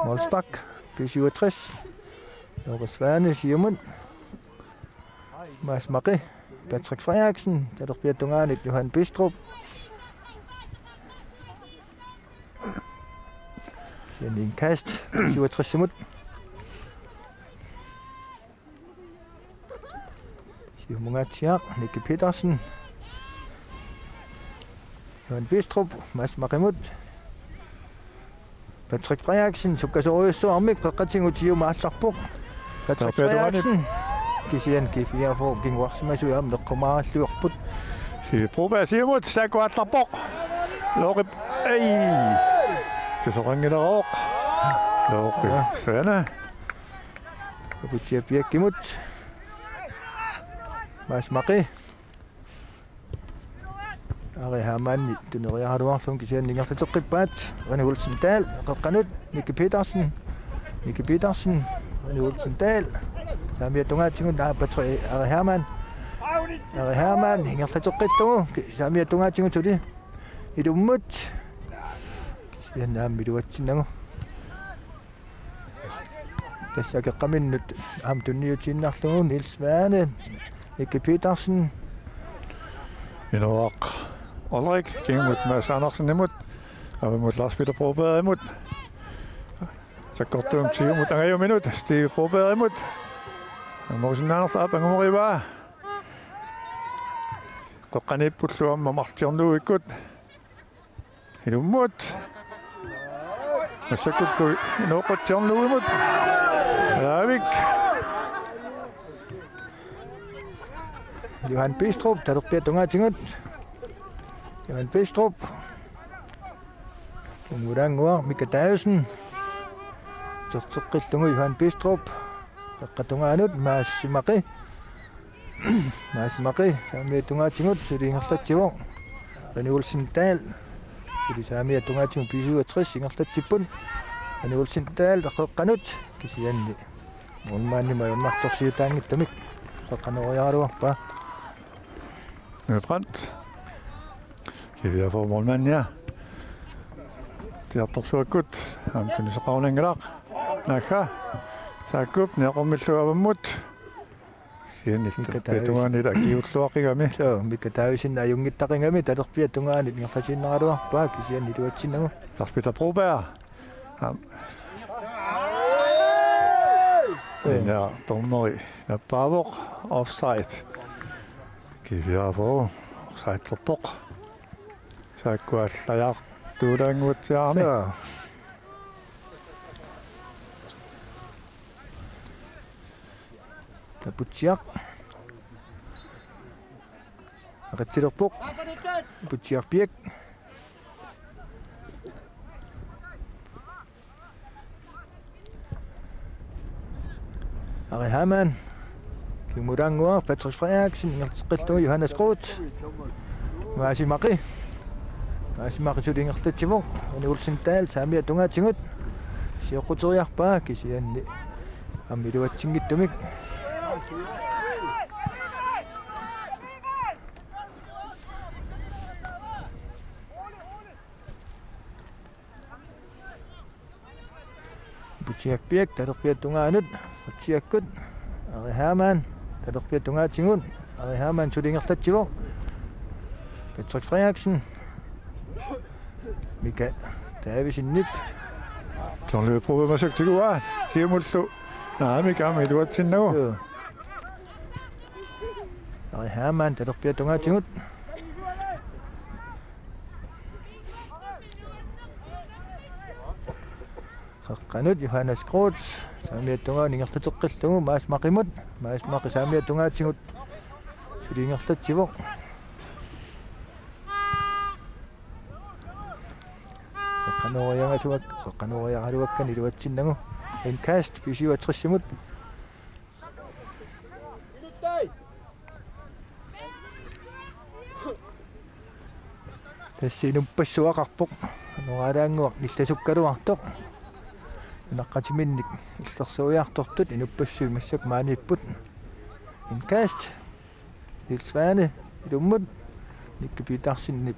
Molsbak pisiuatris Joris Svane siumut Maasmaqi Patrick Frederiksen talerpiatungaanit Johan Bistrup sian inkast pisiuatrissimut siumungaatiaq Nicky Petersen Johan Bistrup, Mads Marimut, Patrick Frederiksen, sukkasoriussuarmik qaqqatingutiumaallarpuq Patrick Frederiksen kisian kifiarfu kingwarsimasuam neqqumaralluarput Proba siumut saakkuallarpoq looqip ei sisorangileroq looqip Svane ukutiapiakkimut Maasmaqi Ari Hermann tuneriaruarlun kisian ningerlateqqippaat Rene Olsen-Dahl qaqqanut Nicky Petersen Rene Olsen-Dahl saamiatungaatigun Patrick Ari Hermann ningerlateqqillugu saamiatungaatigun tuli ilummut kisian naammiluatsinnagu тассакеққаминнут аам тунниутииннарлугу Нилс Свane Nikke Petersen Inuaq Ulrik Kingmut Mads Andersen imod og Lars Peter Broberg imod. Så godt om 10 mot en minut. Stig Broberg imod. Og Morsen Andersen op, og Moriba. Godt kan ikke putte om, og Martin nu ikke godt. Er du mod? Og så godt du nu godt John nu imod. Lavik. Johan Bistrup, der du bliver tunga tingut. Johan Bistrup. Murangor, Mika Davidsen. Så tunga Johan Bistrup. Så tunga anut, Masimaki. Masimaki, der tunga tingut, så det er en René Olsen Dahl. Så det er mere tunga tingut, Bisu og 60, en Tipun. René Olsen Dahl, der går kanut. Kan sige han det. Målmanden i mig, og magter sig ud af det. Så kan jeg gøre det bare. Nu Brandt. Kan vi have for målmanden, ja. Det er så godt. Han kunne så ravne en grad. Naka. Så er godt, når vi slår op mod. Siger ikke, det er det, der giver slår ikke med. Så vi kan tage sin junge tager med, der bliver tunga lidt mere fast når du bare kan sige det var sin nu. Lars Peter Broberg. Den er dommer i. Der bare offside. Kan vi have for offside så på. Så godt jeg du der ud til ham. Der Butchak. Rettider på. Butchak Birk. Ari Hamann. Kimurangor, Patrick Frederiksen, Ingrid Johannes Groth. Masimaki. Masimaki så det Ingrid Tivong. René Olsen Dahl, Samir tunga tingut. Siger Kutoriak bare, kan sige han det. Ami det var tingit dumik. Butchak Birk, der bliver tunga anut. Butchak Gud. Ari Hermann, der bliver tunga tingut. Ari Hermann så det Ingrid Tivong. Patrick Frederiksen. Mika Davidsen nip. Så løber prøve med søgt til gode. Siger mod slå. Nej, Mika, men du er til nu. Ari Hermann, der bliver tunga tingut. Kanut Johannes Groth. Samia tunga Ingrid Tivong. Mas Makimut. Mas Mak Samia tunga tingut. Så det Ingrid Tivong. Kanor har du kan det var til nu. En kast, vi siger 60 imod. Det ser nu på så rappo. Nu er der ngor, det så kan du after. Når kan til min så jeg after det nu på så med så meget i putten. En kast. Det Svane, det mod. Det kan blive der sin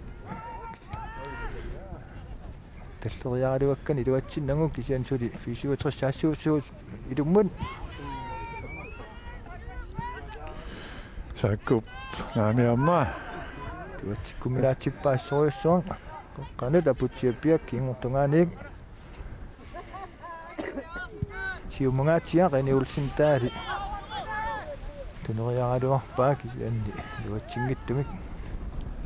det står jeg det var kan det var til nogen kan sige så det fysio 60 så i det mund Så godt. Nej, mere mig. det var til kumulativ bare så kan det der på til Birk i tunga ikke siger mange tider René Olsen der det når jeg det var bare kan sige det var tinget dem ikke.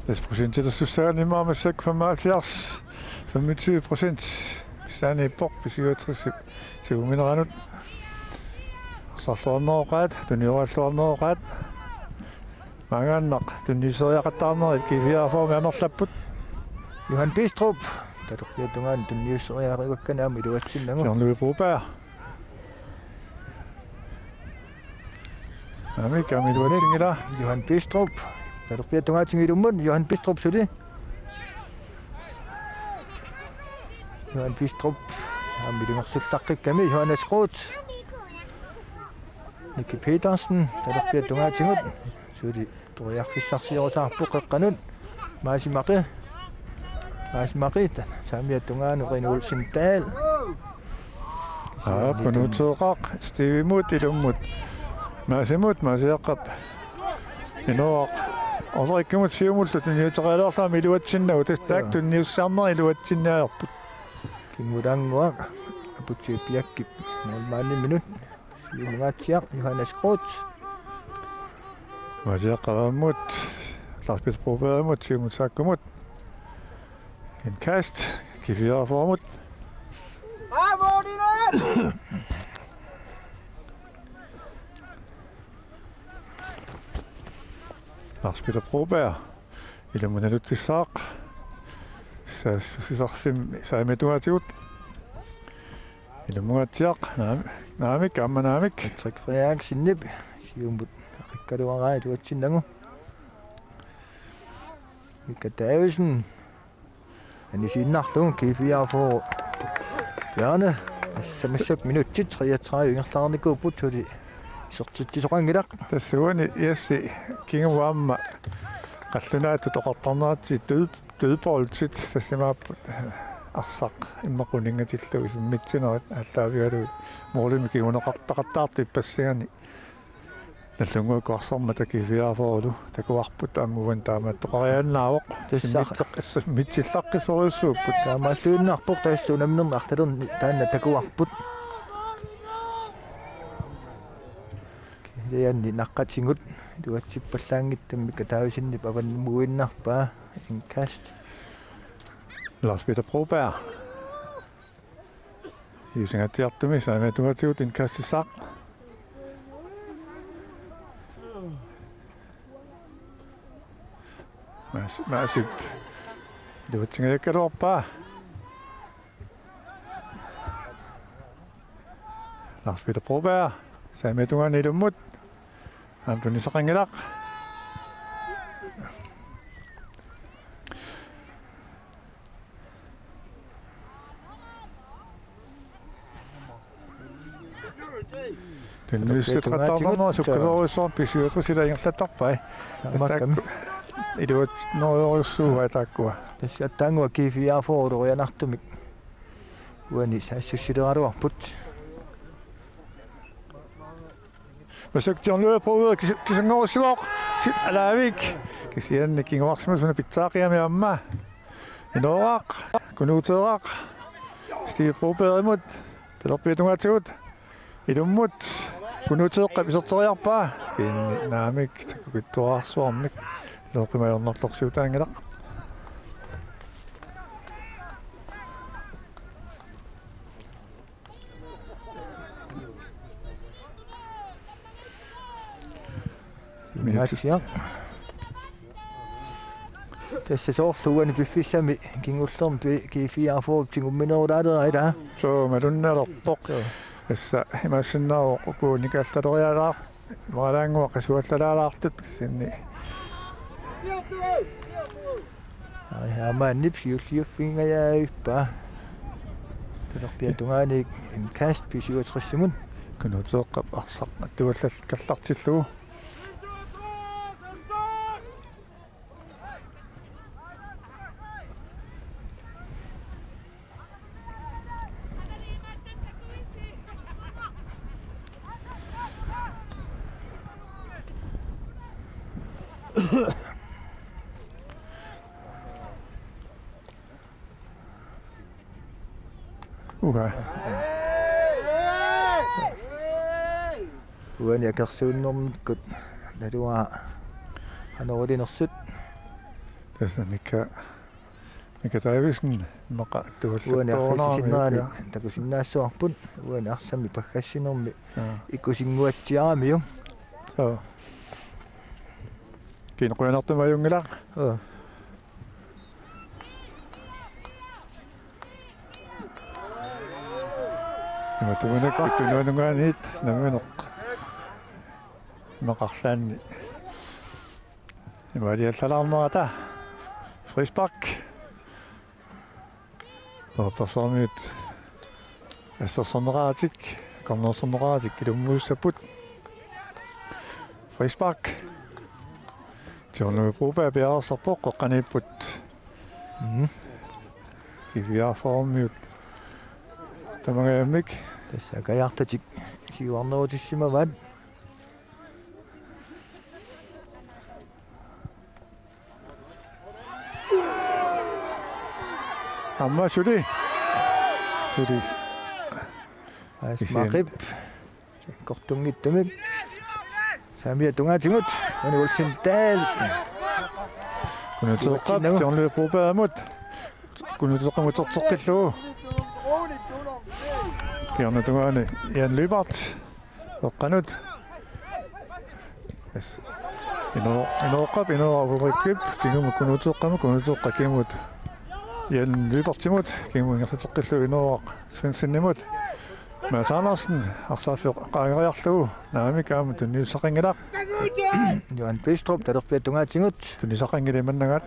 Det er procent til, der så særlig i meget med 6,75. 25%. Særlig i bok, hvis jeg tror, til min renut. Så slår den over ret. Den er slår den over ret. Mange andre. Den er så jeg ret andre. Det kan vi have for, at man slapper. Johan Bistrup. Der du bliver dungan, den er så jeg ret kan nærme det var til nogen. John Louis Broberg. Ja, men kan vi det var ting i dag. Johan Bistrup. Der du bliver dungan ting i det mund. Johan Bistrup så det. Johan Bistrup. Han vil nok sætte tak med Johannes Groth. Nikke Petersen. Der du bliver dungan ting ud. Så det tror jeg fisk sig også på kanun. Masimaki. Masimaki. Samia dungan René Olsen Dahl. Kunutsuqaq stivimut ilummut. Maasimut maasiaqqap. Inoaq. Olrikkumut siumullut niuteqalaarlaami iluatsinnagu tastaak tunniussarner iluatsinnaarput. Kingudanguaq aputipiakkip normalni minut. Siumaatsiaq Johannes Groth. Maasiaqqavammut Lars Peter Brobergmut siumutsaakkumut. En kast kiviarformut. Lars Peter Broberg ilmunaluttissaaq saassusisarfim saametuatigut ilmungatsiaq naamik ammanamik Patrick Frederik sinnip siumbut rikkaluaraa iluatsinnagu Mika Davidsen anisinnarlugu kifiarfoo Bjarne samissuk minuttit 33 yngerlaarnikuupput huli isertittisoqangilaq tassuani iassi kinguamma qallunaattu toqartarnaatsi dødboltit tassimaaput arsaq immaquningatillu isummitsinerat allaavigalu morlimi kinguneqartaqattaartu ippassiani nallunguukoarsorma takifiarfoolu takuarput ammuvan taamaattoqariannaavoq tassaaqissa mitsillaqqisoriussuupput taamaalluunnaarpoq taassuunamnernertalerni taanna takuarput kileanni naqqatingut luatsippallaangittamika taavisinni avanmuinnarpaa inkast Lars Peter Broberg siusingatiartumi saamatuatigut inkastissaq Maasip luatsingajakkaluarpaa Lars Peter Broberg saamatungan ilummut amtunisaqangilaq tunnussitrattarnerma sukkasoruissuar pisuutrisila ingerlattarpai taakku iluat noorussuuga taakkua tassattaangua kifiarfoo torianartumik uani saassussiteraluarput Masuktion løber kisangorsivoq sit alaavik kisianni kingoarsimusuna pitsaaqiami amma inooraq kunuuteeraq Steve Brobergmut talerpiatungaatigut ilummut kunuuteeqqap iserteriarpaa kiinni naamik takukittuaarsuarmik looqimajornartorsiutaangilaq Minatiaq tässä soorluani piffissami kingullermi kifiarfoo tingumminerulaaleraa so malunnererpoq assa imassinnaavoq nikaallalerialaaq maalaanguaq kasuallalaalaartut sinni amaannip siulliuffingajaayuppaa talerpiatungaani inkast pisuutrissumun kunuuteeqqap arsaq tuallalkallartillugu uani akersuunnermikkut naluaa anorilinersut tässä Mika Davidsen maqa uani arkisinnaani tuallattoornaami takusinnaassuarput uani arsami paggassinermi ikusinguatsiaamiu so kiinquinartumayungilaq imatugunak tunuanungaaniit namineq maqarlaanni imaliallalaarnerata frispark ortarsormiut assarsorneraatik kornersorneraatik ilummuussaput frispark Jornu Broberg biarsarpoq qoqqaniipput kiviarformiut tamagaamik tässä kajartatik siuarnerutissimavat Amma sudi. Maqib kortungittumik Samia tungatimut ani ulsintaal Kunutuqqap tiorluupuupaamut. Kunutuqqamutsortoqqillugu. Kiarnutungaani ianlybart. Oqqanut. Yes. Inoqqap inoorulrikkip kingum kunutuqqamut ianlybartimut kingum ngertateqqillu inooraq svensinnimut. Mads Andersen arsaaffiq qaangariarlugu naamikaam tunniussaqingilaq. Johan Bistrup talerpiatungatingut Tunnisaqingilimannagat.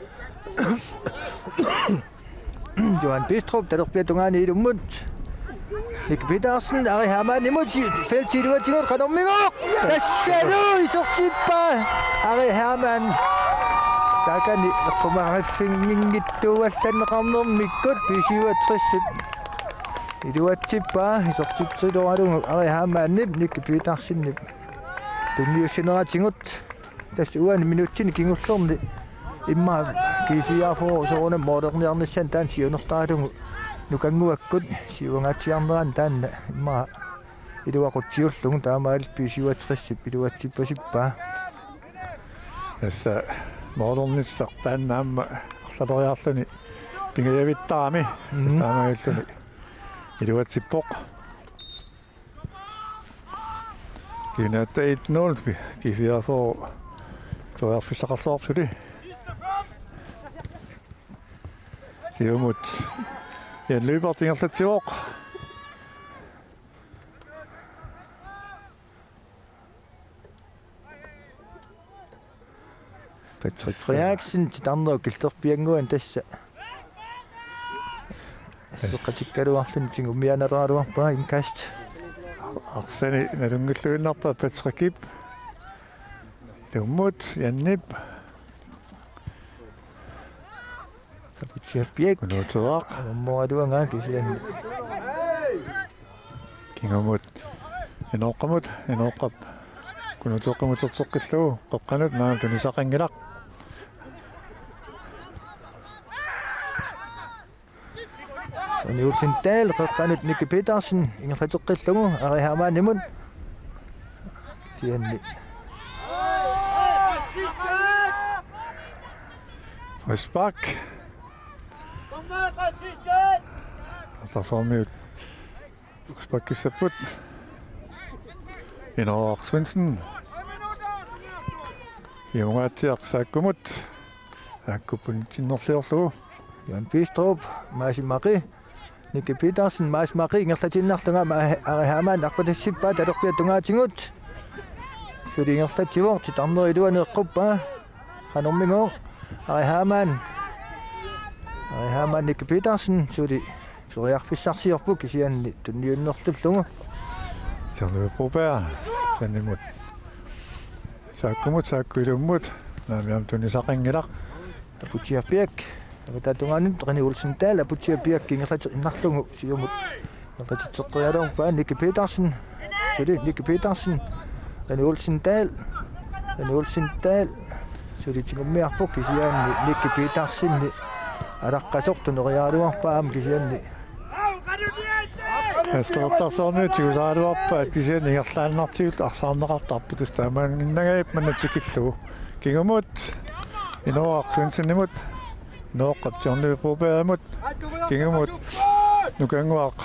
Johan Bistrup talerpiatungaani ilummut Nick Petersen Ari Hermann nimut feltsiduatingut qanormigoq tassalu isortippa Ari Hermann Takani qumaraffingingittuallanneqarnermikkut pisiuatrissip Iluatsippa isortipsiluaralungu Ari Hermann Nick Petersen tunniussineratingut tässä uani minuutin kingullerni imma kifiafo soona moderniarnissan tan siunertaadungu nukanguakkut siungatsiarneran taanna imma iluaqutiullungu taamaalippi siuatrissip iluatsippasippa Tässä modernissaq taannaamma arlaleriarluni pingajavittaami taamailluni iluatsippoq Kinatta 1-0 kifiafo toarfissaqarluarpuli kiumut ianlybartingerlatsiuoq Patrick Frederiksen titarneru killerpianguan tassa soqatikkaluarlun tingumianeraluarpa inkast Arseni nalungulluinnerpa Patrickip Lummut Jannip Kaputiapiak Kunutuaq ammoaluanga kisian Kingumut inoqqap kunutuqqamutsortoqqillugu qoqqanut naam tunisaqangilaq Ani ulsintaal qaqqanut Nick Petersen ingerlateqqillugu Ari Hermann nimut sianni Forsbak Taformiut Forsbakkissaput Inoaq Svendsen Kiungaatiaq saakkumut Akkupunitinnerliorlugu Johan Bistrup Masimaqi Nick Petersen Masimaqi ingerlatinnarlunga Ari Hermann aqpatassippa talerpiatungatingut Suli ingerlativuor titarneru iluaneeqquppa qanormigo Ari Hermann Nick Petersen suli suriarfissarsiorpuk kisianni tunniunnerlullungu Tiorluupuupaa sanimut saakkuilummut naamiam tunisaqangilaq Aputiapiak Tatungaanut qani ulsintaal aputiapiak ingerlatinnarlungu siumut ingerlatitseqqrialorpa Nick Petersen suli Nick Petersen qani ulsintaal suli tingummiarpuk kisianni Nick Petersen alaqqasortunerialuarpaam kisianni Эстертарсоорнуу тигусааруарпа кисиан ингерлааннартигут арсаарнеқартарпутус таамаангиннагайп манатикиллугу кигумут иноақ Свенсеннимут иноққап тиорнуупуупаамут кигумут нукангуақ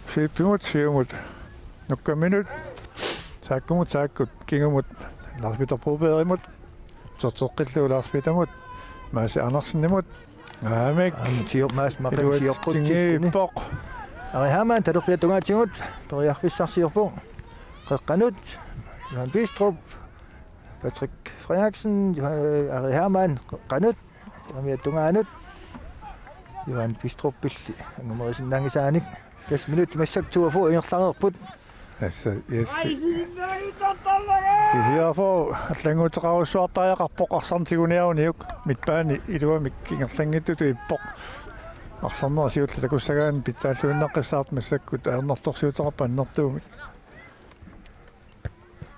фиппимут сиумут нуккаминут сааккут кигумут ларпитерпуупееримут сортоққиллугу ларпитамут Mads Andersen-nimut аамик Mads Martin поқ Ari Hermann talerpiatungatingut periarfissarsiorpu qaqqanut Johan Bistrup Patrick Frederiksen Ari Hermann qanut amiatungaanut Johan Bistrup pilli angumerisinnaangisaanik 10 minut massaktuafu ingerlareerput assa Kifiafo аллангуутеқарусуартариақарпоқ арсартигуниаруниук митпаани илуамик кингерлангиттуту иппоқ арсарнерсиулла такуссагаан питааллуиннаққиссаарт массаккут аернэрторсиутеқарпа аннэртуумик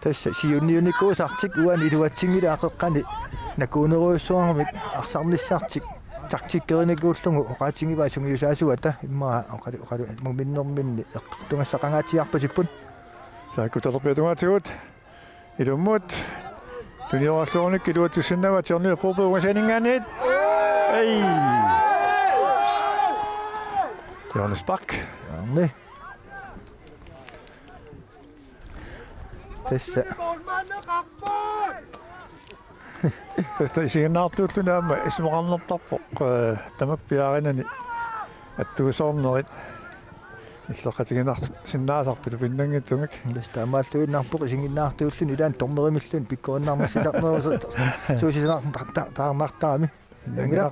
тасса сиунниуникуусартик уан илуатсингила ақеққани накуунеруйуссуармик арсарниссаартик тактиккеринакууллугу оқаатингива сунгиусаасуата иммаа оқалу муминнэрминни эққартунгассақангаатиарпасиппут сааккуталерпиатунгаатигут илуммут туниорлуурник илуатиссиннава тиорниу пробугасанингаанит эй Johannes Bak арни тасса Tästä isiinnaartuullunaama ismaqarnertarpoq tamakpiaarinani attugusорнерит иллеқатигинар синнаасарпилу пиннангитсумик таста амааллуиннарпоқ исингиннаартууллун илаан торнеримиллун пиккуаннаармассисарнерусат суусисинаар таамартарами ингила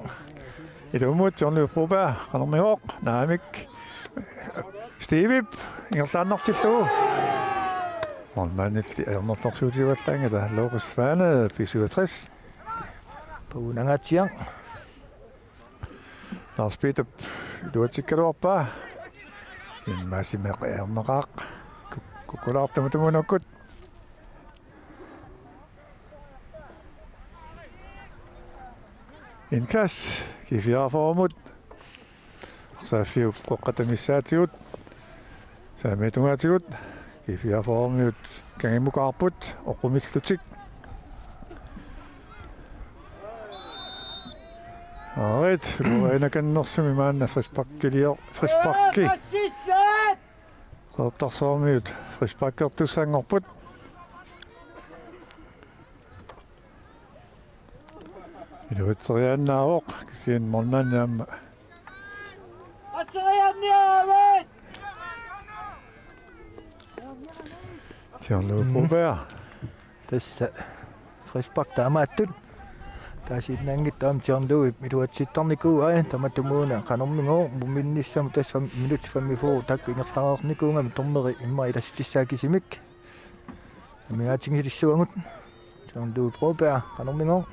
илумут жорнуу пробаа канармиоқ наамик стивип ингерлааннартиллуу Målmanden aernortorsuutivallanngala Lorusvaane P67 Puunangaatiang Lars Peter luatikkaluarpaa immaasimeq aerneqaaq kukkulaartamutamunakkut inkas kifiarformut saafiup qoqqatamissaatigut saametungaatigut kifiarformiut kangimukaarput oqumillutik Alright, luaina kannersumi maanna frispakki Qertarsormiut frispakkertussanngorput Iluuteriaannaaroq kisiin mornaannaamma Aterianniaavat Tiorlu Robert tassa frispak taamaattut taasiinnaangittam tiorluip miluatsittarnikuu ai tamatumuuna qanormingoo muminnissam tassa minut 55 takkingerlareernikuungami torneri imma ilassissaakissimik amigaatingilissuangut tiorlu Robert qanormingoo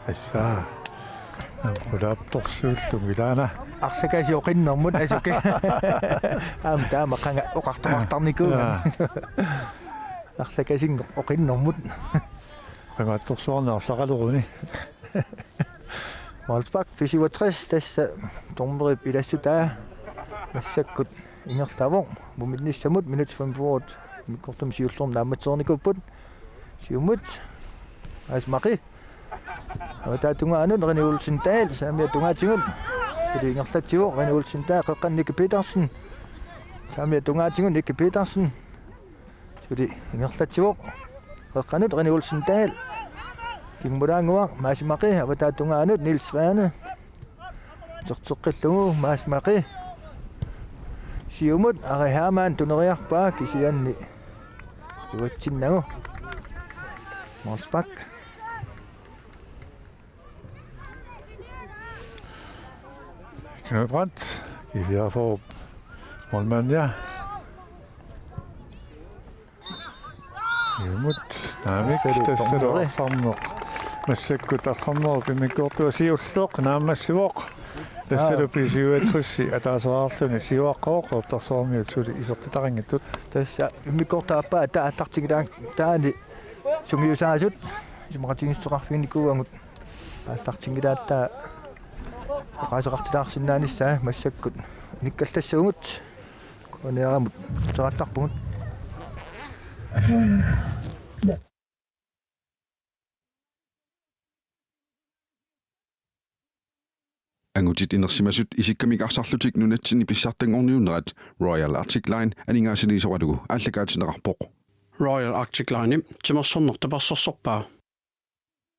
Assa qulaaptorsuullumilana arsakasi oqinnermut asuke aam taamaqanga oqartoqartarnikuunga arsakasin oqinnermut qimaattorsuarnearsaqaleruni Molsbak 67 tassa tornerip ilassutaa massakkut ingerlavor muminnissamut minut 55 mikkortum siullorm naammatsernikuput siumut asmaqi Awataatunga anun René Olsen Dahl saamia tungaatingut ili ingerlatsivo René Olsen Dahl qeqqan Nicky Petersen saamia tungaatingut Nicky Petersen ili ingerlatsivo qeqqanut René Olsen Dahl kingmulaanguaq maasimaqi awataatunga anut Niels Svane terteqqillugu maasimaqi siumut Ari Hermann tuneriarpaa kisianni iwatsinnagu Molsbak Knud Brandt kifiarforup målmand Jumut naamik tassaluarsaarneq massakkut arsaarnerup imikkuortua siulleq naammassivoq tassalupi siuatrissi ataaseraarluni siuaqqaoq ortarsoormiut suli isertitarangittut tassa imikkortaappaa taallartigilaang taani sungiusaasut simaqatingissoqarfiinnikuuangut aallartigilaattaa qaasaqartilаарsinnaanissa massakkut nikkallassuungut kuneeramut terallarpungut Angutit inersimasut isikkamik arsarlutik nunatsin ipissartangorniunnerat Royal Arctic Line aningaasiliisoqalugu ааллакаатинеқарпоқ Royal Arctic Line timersornertaparsorsorpaa